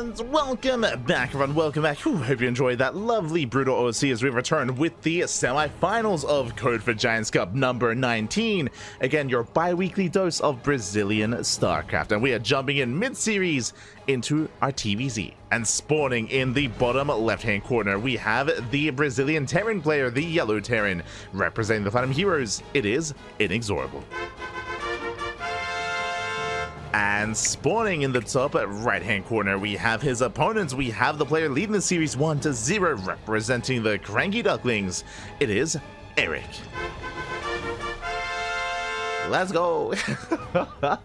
And welcome back, everyone. Welcome back. Hope you enjoyed that lovely Brutal OC as we return with the semi-finals of Code for Giants Cup number 19. Again, your bi-weekly dose of Brazilian StarCraft. And we are jumping in mid-series into our TVZ. And spawning in the bottom left-hand corner, we have the Brazilian Terran player, the Yellow Terran. Representing the Platinum Heroes, it is INexorable. And spawning in the top right-hand corner, we have his opponents. We have the player leading the series 1-0, representing the CranKy Ducklings. It is Erik. Let's go.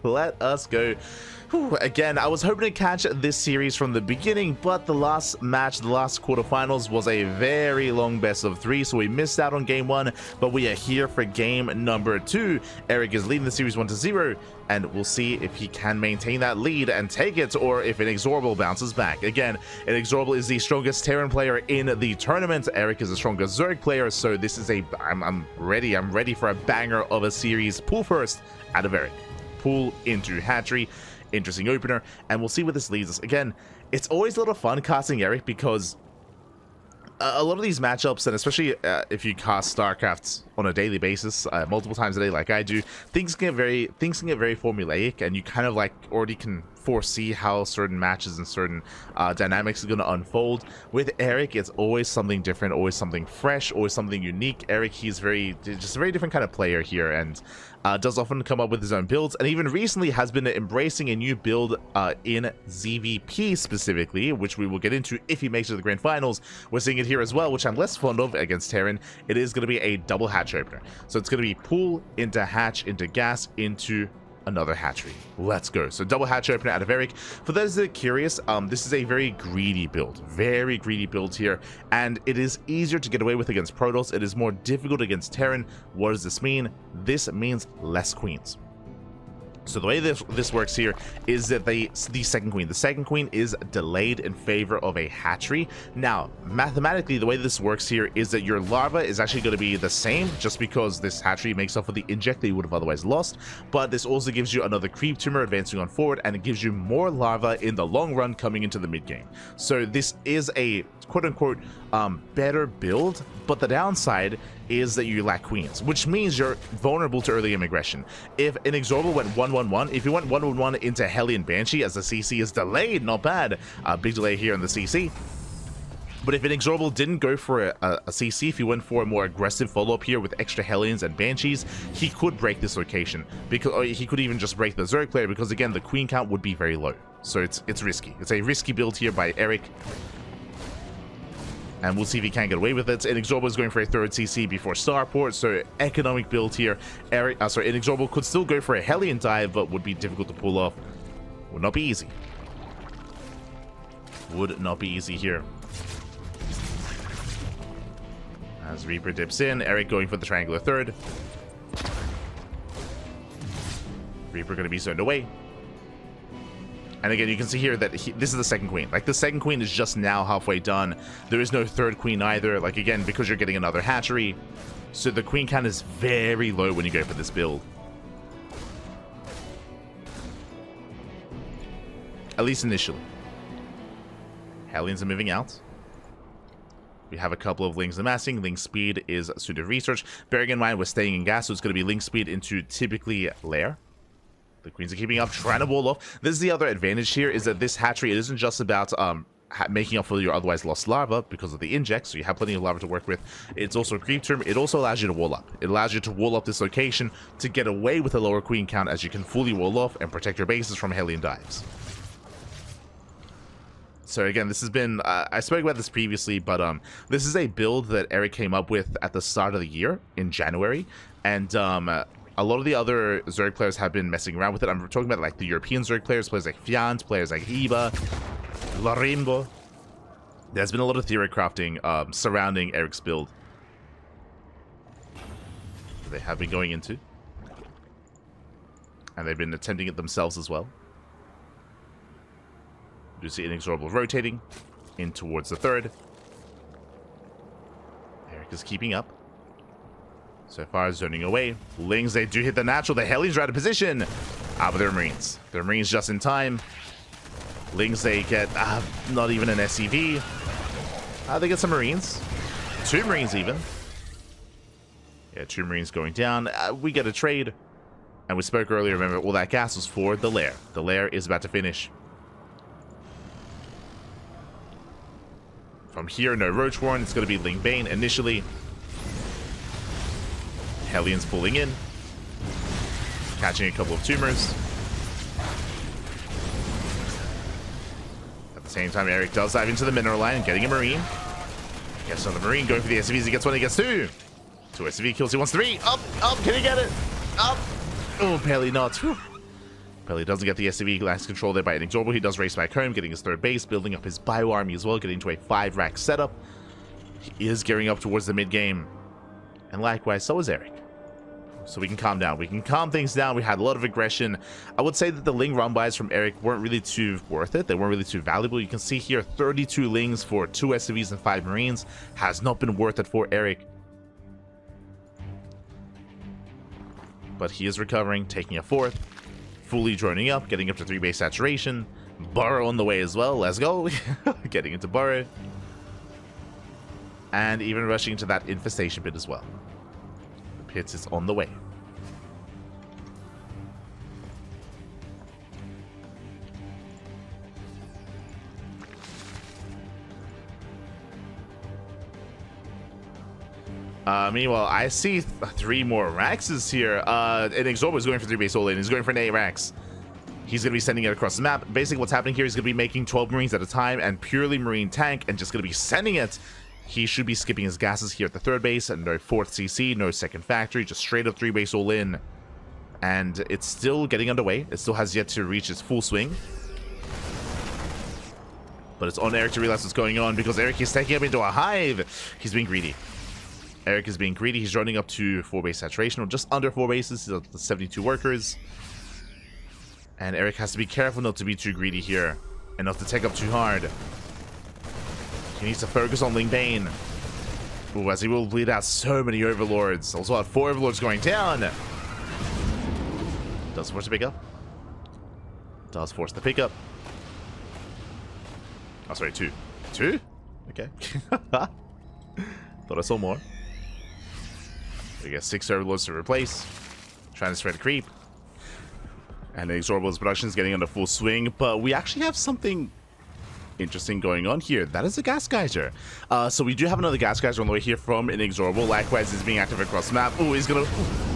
Let us go. Again, I was hoping to catch this series from the beginning, but the last match, the last quarterfinals, was a very long best of 3, so we missed out on game 1, but we are here for game number 2. Erik is leading the series 1-0, and we'll see if he can maintain that lead and take it, or if INexorable bounces back. Again, INexorable is the strongest Terran player in the tournament. Erik is the strongest Zerg player, so this is a... I'm ready for a banger of a series. Pool first out of Erik. Pool into hatchery. Interesting opener, and we'll see where this leads us. Again, it's always a lot of fun casting Erik because a lot of these matchups, and especially if you cast StarCraft on a daily basis, multiple times a day like I do, things can get very formulaic, and you kind of like already can foresee how certain matches and certain dynamics are going to unfold. With Erik, it's always something different, always something fresh, always something unique. Erik, he's just a very different kind of player here, and does often come up with his own builds, and even recently has been embracing a new build in ZvT specifically, which we will get into if he makes it to the grand finals. We're seeing it here as well, which I'm less fond of against Terran. It is going to be a double hatch opener, so it's going to be pool into hatch into gas into another hatchery. Let's go. So double hatch opener out of Erik. For those that are curious, this is a very greedy build here, and it is easier to get away with against Protoss. It is more difficult against Terran. What does this mean? This means less queens. So the way this works here is that the second queen is delayed in favor of a hatchery. Now, mathematically, the way this works here is that your larva is actually going to be the same, just because this hatchery makes up for the inject that you would have otherwise lost. But this also gives you another creep tumor advancing on forward, and it gives you more larva in the long run coming into the mid game. So this is a quote-unquote better build, but the downside is that you lack queens, which means you're vulnerable to early game aggression. If INexorable went 1-1-1, if you went 1-1-1 into Hellion Banshee, as the CC is delayed, not bad, big delay here in the CC. But if INexorable didn't go for a CC, if he went for a more aggressive follow-up here with extra Hellions and Banshees, he could break this location, because he could even just break the Zerg player, because again, the queen count would be very low. So it's risky. It's a risky build here by Erik, and we'll see if he can get away with it. INexorable is going for a third CC before Starport, so economic build here. INexorable could still go for a Hellion dive, but would be difficult to pull off. Would not be easy. Would not be easy here. As Reaper dips in, Erik going for the triangular third. Reaper going to be zoned away. And again, you can see here that this is the second queen. Like, the second queen is just now halfway done. There is no third queen either. Like, again, because you're getting another hatchery. So the queen count is very low when you go for this build. At least initially. Hellions are moving out. We have a couple of Lings amassing. Ling speed is suited research. Bearing in mind we're staying in gas, so it's going to be Ling speed into typically lair. The queens are keeping up, trying to wall off. This is the other advantage here, is that this hatchery, it isn't just about making up for your otherwise lost larva because of the inject, so you have plenty of larva to work with. It's also a creep term. It also allows you to wall up. It allows you to wall up this location to get away with a lower queen count, as you can fully wall off and protect your bases from Hellion dives. So again, this has been, I spoke about this previously, but this is a build that Erik came up with at the start of the year in January, and a lot of the other Zerg players have been messing around with it. I'm talking about like the European Zerg players, players like Fiant, players like Iba, Larimbo. There's been a lot of theory crafting surrounding Erik's build that they have been going into, and they've been attempting it themselves as well. You see INexorable rotating in towards the third. Erik is keeping up. So far, zoning away. Lings, they do hit the natural. The Hellions are out of position. But they're Marines. They're Marines just in time. Lings, they get not even an SCV. They get some Marines. 2 Marines even. Yeah, 2 Marines going down. We get a trade. And we spoke earlier, remember, all that gas was for the lair. The lair is about to finish. From here, no Roach Warren. It's going to be Ling Bane initially. Hellions pulling in. Catching a couple of tumors. At the same time, Erik does dive into the mineral line, getting a Marine. Gets another Marine, going for the SCVs. He gets 1, he gets 2. 2 SCV kills, he wants 3. Up, can he get it? Up. Oh, barely not. Whew. Barely doesn't get the SCV. Last control there by INexorable. He does race back home, getting his 3rd base, building up his bio army as well, getting into a 5-rack setup. He is gearing up towards the mid-game. And likewise, so is Erik. So we can calm down. We can calm things down. We had a lot of aggression. I would say that the Ling run-bys from Erik weren't really too worth it. They weren't really too valuable. You can see here 32 Lings for 2 SCVs and 5 Marines has not been worth it for Erik. But he is recovering, taking a 4th, fully droning up, getting up to 3 base saturation. Burrow on the way as well. Let's go. Getting into Burrow. And even rushing into that infestation pit as well. The pit is on the way. Meanwhile, I see 3 more Raxes here. INexorable is going for 3 base all in. He's going for an 8 Rax. He's going to be sending it across the map. Basically, what's happening here is going to be making 12 Marines at a time and purely Marine tank and just going to be sending it. He should be skipping his gases here at the 3rd base and no 4th CC, no 2nd factory, just straight up 3 base all in. And it's still getting underway. It still has yet to reach its full swing. But it's on Erik to realize what's going on because Erik is taking up into a hive. He's being greedy. Erik is being greedy. He's running up to 4 base saturation, or just under 4 bases. He's at the 72 workers. And Erik has to be careful not to be too greedy here and not to take up too hard. He needs to focus on Ling Bane. Ooh, as he will bleed out so many Overlords. Also had 4 Overlords going down. Does force the pickup. Does force the pickup. Oh, sorry, 2. 2? Okay. Thought I saw more. We get 6 Overlords to replace. Trying to spread a creep. And INexorable's production is getting under full swing. But we actually have something interesting going on here. That is a gas geyser. So we do have another gas geyser on the way here from INexorable. Likewise, is being active across the map. Oh, he's gonna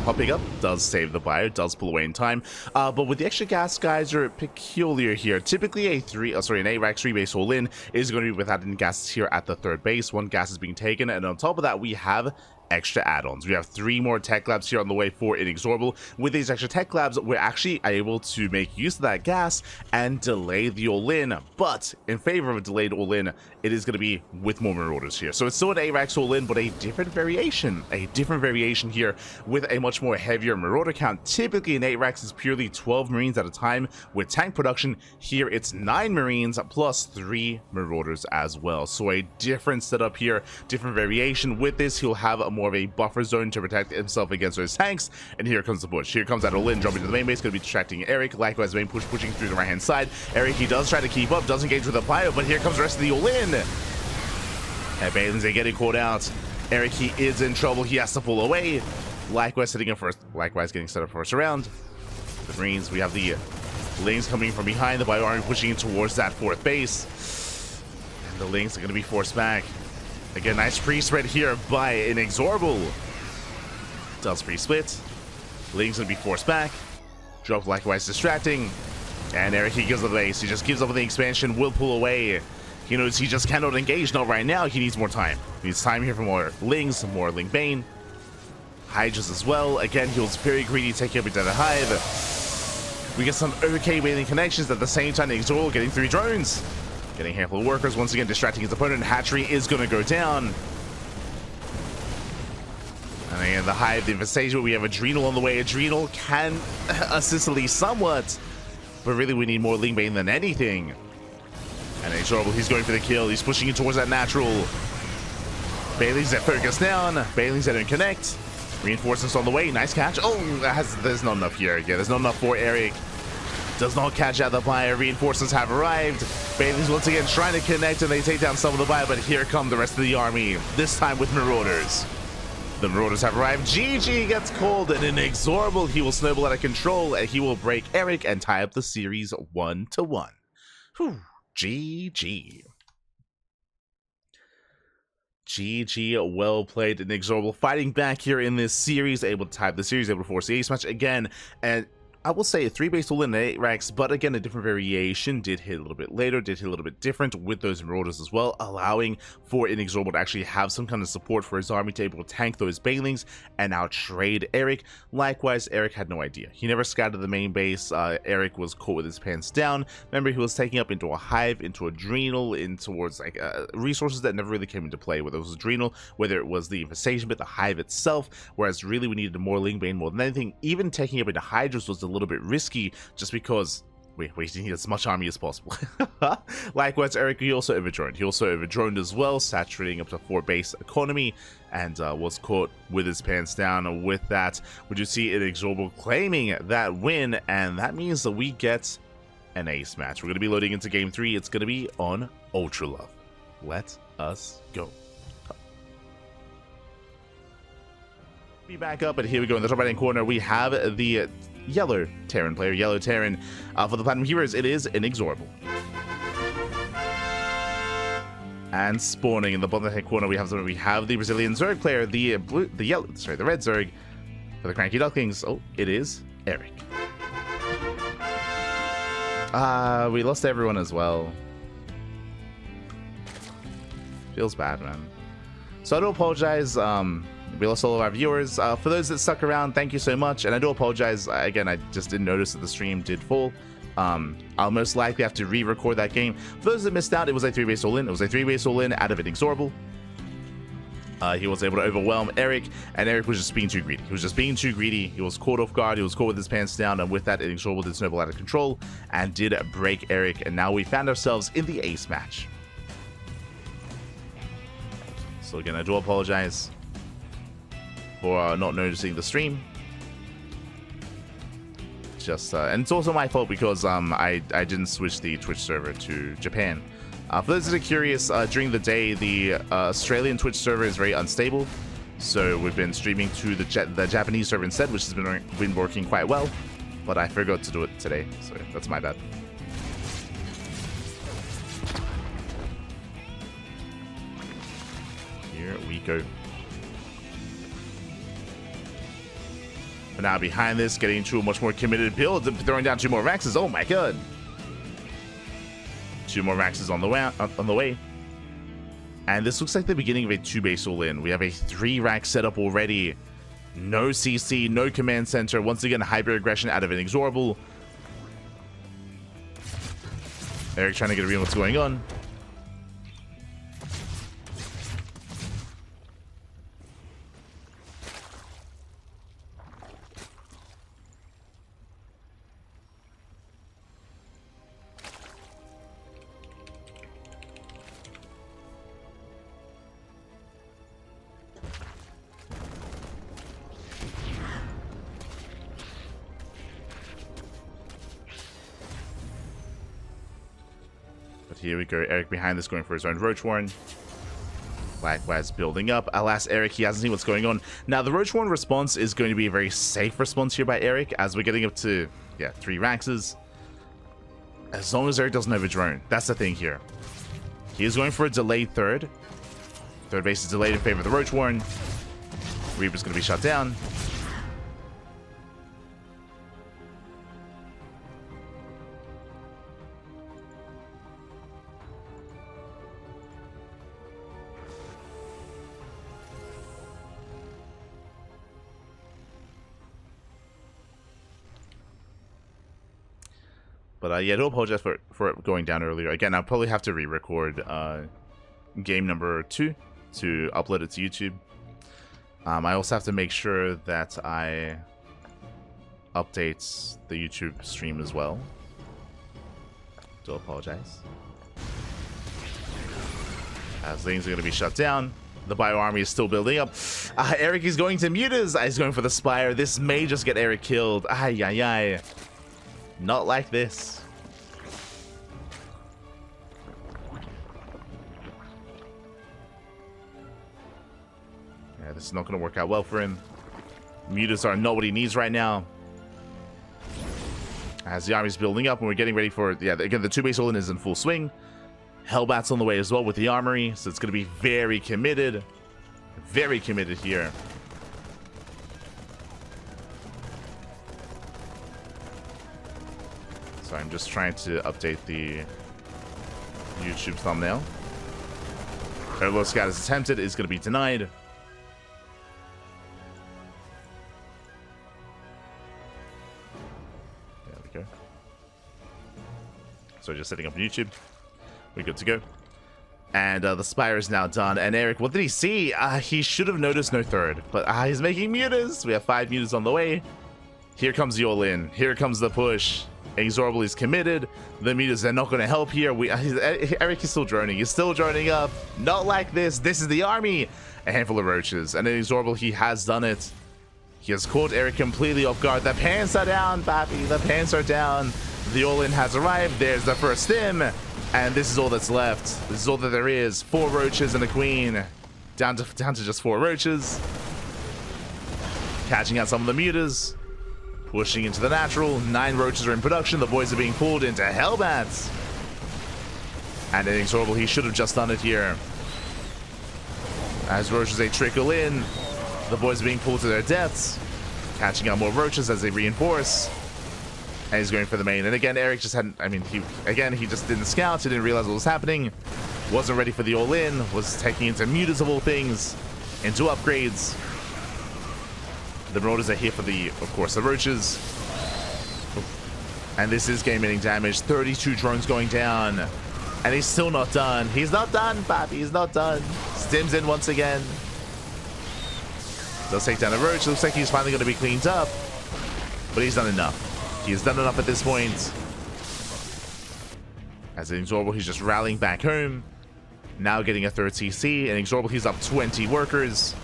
pop pick up. Does save the bio. Does pull away in time. But with the extra gas geyser, peculiar here. Typically an 8 rack 3 base all in is going to be without any gases here at the 3rd base. 1 gas is being taken, and on top of that, we have extra add-ons. We have 3 more tech labs here on the way for INexorable. With these extra tech labs, we're actually able to make use of that gas and delay the all-in. But in favor of a delayed all-in, it is going to be with more Marauders here. So it's still an ARAX all-in, but a different variation. A different variation here with a much more heavier Marauder count. Typically an ARAX is purely 12 Marines at a time. With tank production, here it's 9 Marines plus 3 Marauders as well. So a different setup here, different variation. With this, he'll have more of a buffer zone to protect himself against those tanks. And here comes the push. Here comes that all-in, jumping to the main base, going to be distracting Erik. Likewise, main push pushing through the right-hand side. Erik, he does try to keep up, does engage with the pyro, but here comes the rest of the all-in. And Balins are getting caught out. Erik, he is in trouble. He has to pull away. Likewise, sitting in first. Likewise, getting set up first round. The Marines, we have the Lings coming from behind. The bio army pushing towards that 4th base. And the Lings are going to be forced back. Again, nice pre-spread here by INexorable. Does pre-split. Lings going to be forced back. Drop likewise distracting. And Erik, he gives up the base. He just gives up on the expansion, will pull away. He knows he just cannot engage. Not right now. He needs more time. He needs time here for more Lings, more Ling Bane. Hydras as well. Again, he was very greedy, taking up into the hive. We get some okay wailing connections at the same time. INexorable getting 3 drones. Getting a handful of workers, once again distracting his opponent. Hatchery is going to go down. And again, the hive, the infestation, we have Adrenal on the way. Adrenal can assist at least somewhat, but really we need more Ling Bane than anything. And INexorable, he's going for the kill. He's pushing it towards that natural. Bailey's at focus down. Bailey's at connect. Reinforcements on the way. Nice catch. Oh, there's not enough here. Yeah, there's not enough for Erik. Does not catch out the Bio. Reinforcements have arrived. Bailey's once again trying to connect, and they take down some of the Bio, but here come the rest of the army, this time with Marauders. The Marauders have arrived. GG gets called, and INexorable, he will snowball out of control, and he will break Erik and tie up the series 1-1. Whew. GG. GG, well played. INexorable fighting back here in this series, able to tie up the series, able to force the ace match again, and I will say a 3-base all in 8 racks, but again a different variation. Did hit a little bit later, did hit a little bit different with those Marauders as well, allowing for INexorable to actually have some kind of support for his army to able to tank those Banelings and now trade Erik. Likewise, Erik had no idea. He never scattered the main base. Erik was caught with his pants down. Remember, he was taking up into a hive, into adrenal, in towards like resources that never really came into play, whether it was adrenal, whether it was the infestation bit, the hive itself, whereas really we needed more Lingbane more than anything. Even taking up into Hydras was a little bit risky just because we need as much army as possible. Likewise, Erik, he also overdroned. He also overdroned as well, saturating up to 4 base economy, and was caught with his pants down. With that, we do see INexorable claiming that win, and that means that we get an ace match. We're going to be loading into game 3. It's going to be on Ultra Love. Let us go. Be back up, and here we go. In the top right hand corner, we have the yellow Terran player, yellow Terran. For the Platinum Heroes, it is INexorable. And spawning in the bottom right corner, we have the Brazilian Zerg player, the red Zerg. For the CranKy Ducklings, oh, it is Erik. We lost everyone as well. Feels bad, man. So I do apologize. We lost all of our viewers. For those that stuck around, thank you so much. And I do apologize. Again, I just didn't notice that the stream did fall. I'll most likely have to re-record that game. For those that missed out, it was a 3-base all-in. It was a 3-base all-in out of INexorable. He was able to overwhelm Erik, and Erik was just being too greedy. He was just being too greedy. He was caught off guard. He was caught with his pants down, and with that, INexorable did snowball out of control and did break Erik. And now we found ourselves in the ace match. So again, I do apologize for not noticing the stream. Just and it's also my fault because I didn't switch the Twitch server to Japan. For those that are curious, during the day the Australian Twitch server is very unstable, so we've been streaming to the Japanese server instead, which has been working quite well. But I forgot to do it today, so that's my bad. Here we go. But now behind this, getting into a much more committed build, throwing down 2 more Raxes. Oh my god! 2 more Raxes on the way. And this looks like the beginning of a 2-base all-in. We have a 3-rack setup already. No CC, no command center. Once again, hyper aggression out of INexorable. Erik trying to get a read on what's going on. Here we go, Erik behind this, going for his own Roach Warren. Likewise, building up. Alas, Erik, he hasn't seen what's going on. Now, the Roach Warren response is going to be a very safe response here by Erik, as we're getting up to, 3 Raxes. As long as Erik doesn't have a drone. That's the thing here. He is going for a delayed third. Third base is delayed in favor of the Roach Warren. Reaper's going to be shut down. But yeah, I do apologize for it going down earlier. Again, I'll probably have to re-record game number 2 to upload it to YouTube. I also have to make sure that I update the YouTube stream as well. Do apologize. As things are going to be shut down. The Bio army is still building up. Erik is going to mute us. He's going for the Spire. This may just get Erik killed. Ay, ay, ay. Not like this. Yeah, this is not going to work out well for him. Mutas are not what he needs right now. As the army's building up and we're getting ready for, yeah, again, the 2-base all-in is in full swing. Hellbat's on the way as well with the armory, so it's going to be very committed. Very committed here. So I'm just trying to update the YouTube thumbnail. Overlord Scout is attempted, is going to be denied. So just setting up YouTube. We're good to go. And the Spire is now done. And Erik, what did he see? He should have noticed no third. But he's making mutas. We have 5 mutas on the way. Here comes the all-in. Here comes the push. INexorable is committed. The mutas are not going to help here. Erik is still droning. He's still droning up. Not like this. This is the army. A handful of roaches. And INexorable, he has done it. He has caught Erik completely off guard. The pants are down, Pappy. The pants are down. The all-in has arrived. There's the first stim. And this is all that's left. This is all that there is. 4 roaches and a queen. Down to just 4 roaches. Catching out some of the mutas. Pushing into the natural. 9 roaches are in production. The boys are being pulled into Hellbats. And INexorable, he should have just done it here. As roaches, they trickle in. The boys are being pulled to their deaths. Catching out more roaches as they reinforce. And he's going for the main. And again, Erik just hadn't, I mean, he just didn't scout. He didn't realize what was happening. Wasn't ready for the all-in. Was taking into mutas of all things. Into upgrades. The Marauders are here for the, of course, the roaches. And this is game-ending damage. 32 drones going down. And he's still not done. He's not done, Pappy. He's not done. Stims in once again. Does take down a roach. Looks like he's finally going to be cleaned up. But he's done enough. He's done enough at this point. As INexorable, he's just rallying back home. Now getting a 3rd CC. And INexorable, he's up 20 workers.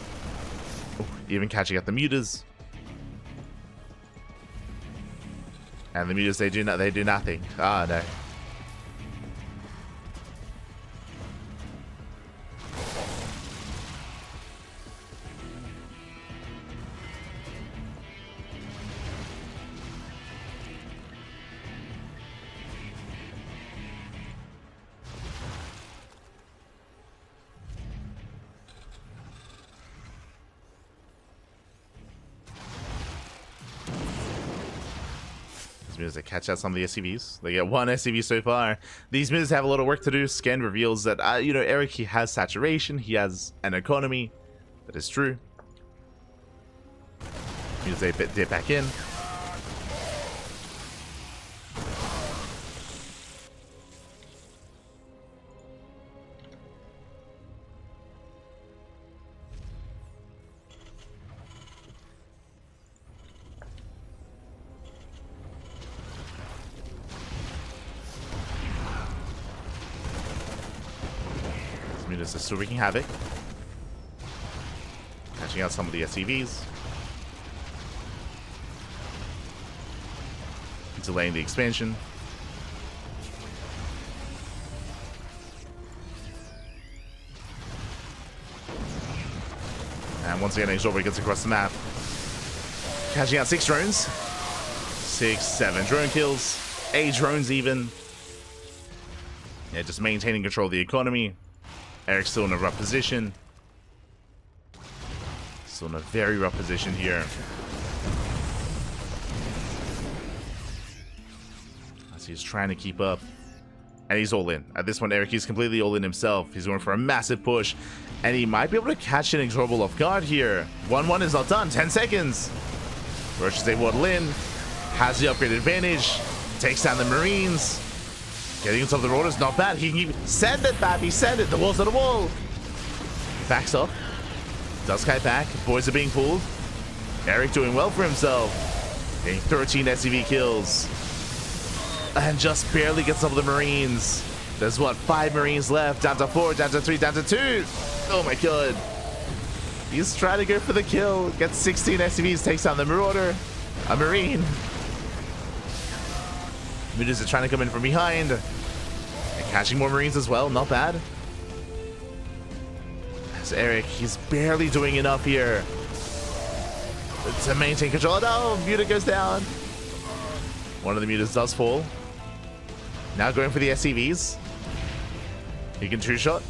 Ooh, even catching up the mutas. And the mutas, they do nothing. Ah, no. They catch out some of the SCVs. They get 1 SCV so far. These mutas have a lot of work to do. Scan reveals that, you know, Erik, he has saturation. He has an economy. That is true. Mutas, they dip back in. Mutas are still wreaking havoc. Catching out some of the SCVs. Delaying the expansion. And once again, INexorable gets across the map. Catching out 6 drones. 6, 7 drone kills. 8 drones even. Yeah, just maintaining control of the economy. Erik's still in a rough position. Still in a very rough position here. As he's trying to keep up. And he's all in. At this point, Erik is completely all in himself. He's going for a massive push. And he might be able to catch an INexorable off guard here. 1-1 is not done. 10 seconds. Rushes a waddle in. Has the upgrade advantage. Takes down the Marines. Getting on top of the Marauders, not bad. He can even send it, Babby, send it. The wall's on the wall. Backs off. Does kite back. Boys are being pulled. Erik doing well for himself. Getting 13 SCV kills. And just barely gets up the Marines. There's what, 5 Marines left. Down to 4, down to 3, down to 2. Oh my god. He's trying to go for the kill. Gets 16 SCVs, takes down the Marauder. A Marine. Mutas are trying to come in from behind. And catching more Marines as well. Not bad. As Erik, he's barely doing enough here to maintain control. No, Muta goes down. One of the Mutas does fall. Now going for the SCVs. He can two-shot.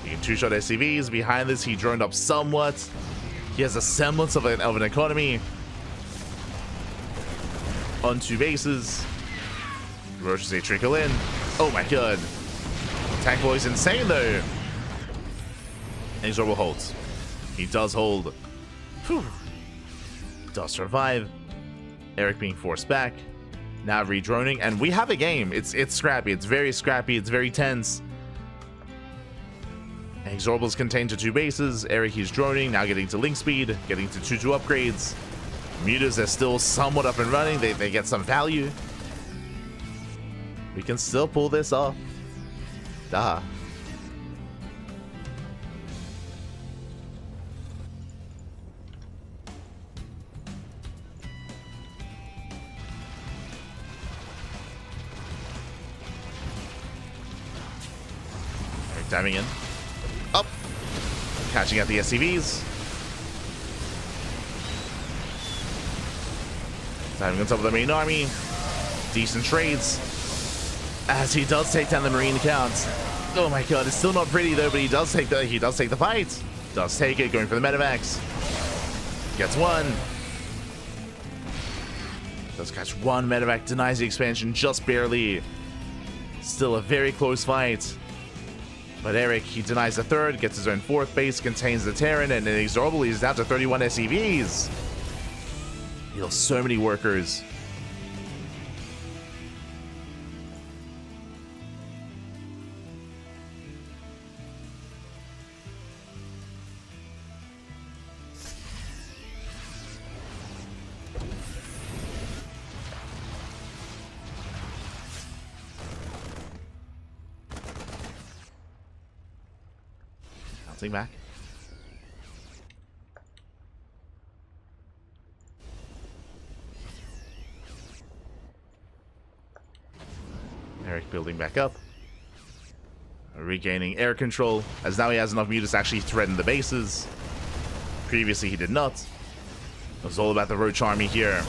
He can two-shot SCVs. Behind this, he droned up somewhat. He has a semblance of an economy. On 2 bases. Roaches, they trickle in. Oh my god. Tank Boy's insane though. INexorable holds. He does hold. Whew. Does survive. Erik being forced back. Now redroning, and we have a game. It's scrappy. It's very scrappy. It's very tense. INexorable is contained to 2 bases. Erik, he's droning. Now getting to link speed. Getting to 2-2 upgrades. Mutas are still somewhat up and running. They get some value. We can still pull this off. Duh. Erik diving in. Up. Catching out the SCVs. Diving on top of the main army. Decent trades. As he does take down the Marine account. Oh my god, it's still not pretty though, but he does take the fight. Does take it, going for the medevacs. Gets one. Does catch one medevac, denies the expansion just barely. Still a very close fight. But Erik, he denies the 3rd, gets his own 4th base, contains the Terran, and INexorable is down to 31 SCVs. Heals so many workers. Bouncing back. Erik building back up. Regaining air control, as now he has enough mutas to actually threaten the bases. Previously he did not. It was all about the Roach army here.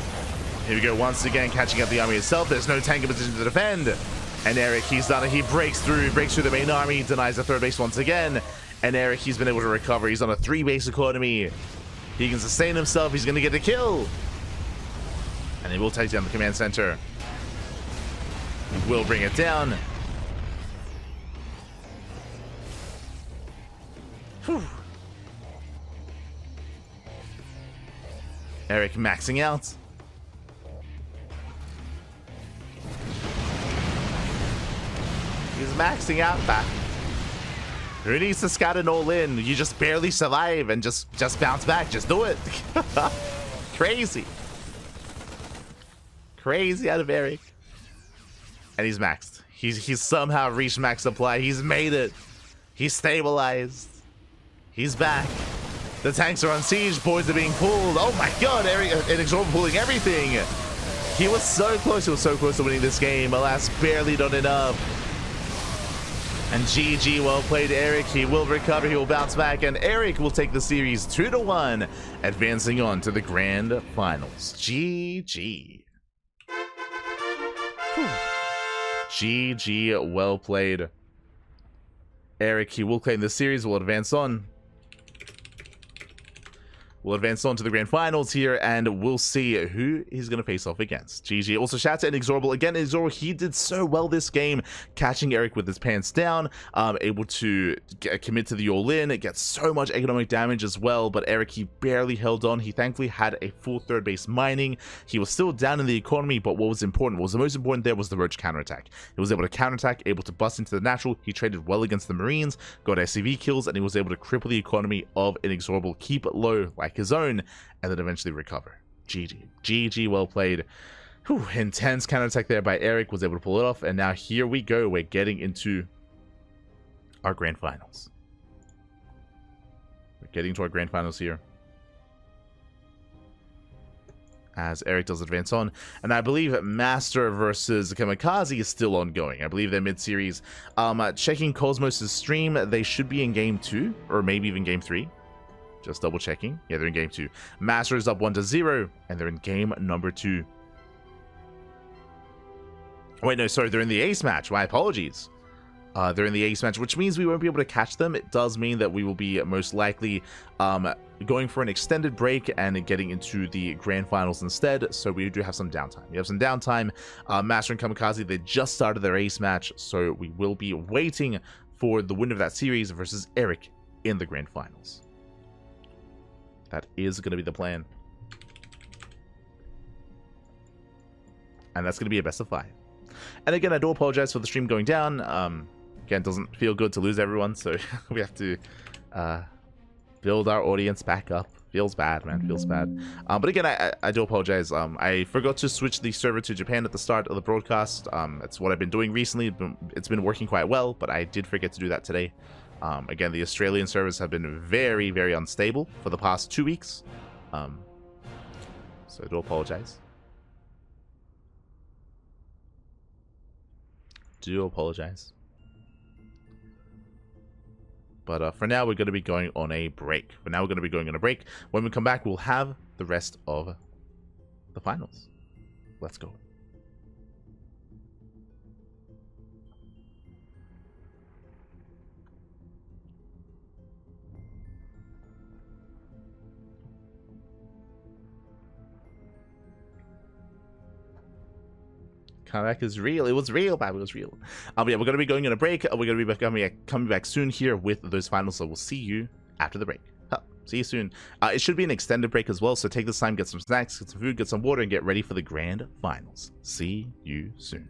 Here we go once again, catching up the army itself. There's no tank in position to defend. And Erik, he's done it. He breaks through the main army, denies the 3rd base once again. And Erik, he's been able to recover. He's on a 3-base economy. He can sustain himself. He's going to get a kill. And he will take down the command center. He will bring it down. Whew. Erik maxing out. He's maxing out back. Who needs to scout an all in? You just barely survive and just bounce back. Just do it. Crazy. Crazy out of Erik. And he's maxed. He's somehow reached max supply. He's made it. He's stabilized. He's back. The tanks are on siege. Boys are being pulled. Oh my god, Erik INexorable pulling everything. He was so close. He was so close to winning this game. Alas, barely done enough. And GG, well played, Erik. He will recover, he will bounce back, and Erik will take the series 2-1, advancing on to the grand finals. GG. Whew. GG, well played. Erik, he will claim the series, will advance on. We'll advance on to the grand finals here, and we'll see who he's going to face off against. GG. Also, shout out to INexorable. Again, INexorable, he did so well this game, catching Erik with his pants down, able to commit to the all-in. It gets so much economic damage as well, but Erik, he barely held on. He thankfully had a full 3rd base mining. He was still down in the economy, but what was important, what was the most important there was the Roach counterattack. He was able to counterattack, able to bust into the natural. He traded well against the Marines, got SCV kills, and he was able to cripple the economy of INexorable, keep it low like his own, and then eventually recover. GG. GG, well played. Whew, intense counterattack there by Erik, was able to pull it off, and now here we go. We're getting into our grand finals. We're getting to our grand finals here. as Erik does advance on. And I believe Master versus Kamikaze is still ongoing. I believe they're mid-series. Checking Cosmos' stream, they should be in game 2, or maybe even game 3. Just double checking. Yeah, they're in game 2. Master is up 1-0, and they're in game number 2. Wait, no, sorry, they're in the ace match. My apologies. They're in the ace match, which means we won't be able to catch them. It does mean that we will be most likely going for an extended break and getting into the grand finals instead. So we do have some downtime. We have some downtime. Master and Kamikaze, they just started their ace match, so we will be waiting for the winner of that series versus Erik in the grand finals. That is going to be the plan. And that's going to be a best of 5. And again, I do apologize for the stream going down. Again, it doesn't feel good to lose everyone, so we have to build our audience back up. Feels bad, man. Feels bad. But again, I do apologize. I forgot to switch the server to Japan at the start of the broadcast. That's what I've been doing recently. It's been working quite well, but I did forget to do that today. Again, the Australian servers have been very, very unstable for the past 2 weeks. So I do apologize. Do apologize. But for now, we're going to be going on a break. When we come back, we'll have the rest of the finals. Let's go. Comeback is real. It was real, man. It was real. But yeah, we're going to be going on a break. We're going to be coming back soon here with those finals. So we'll see you after the break. See you soon. It should be an extended break as well. So take this time, get some snacks, get some food, get some water, and get ready for the grand finals. See you soon.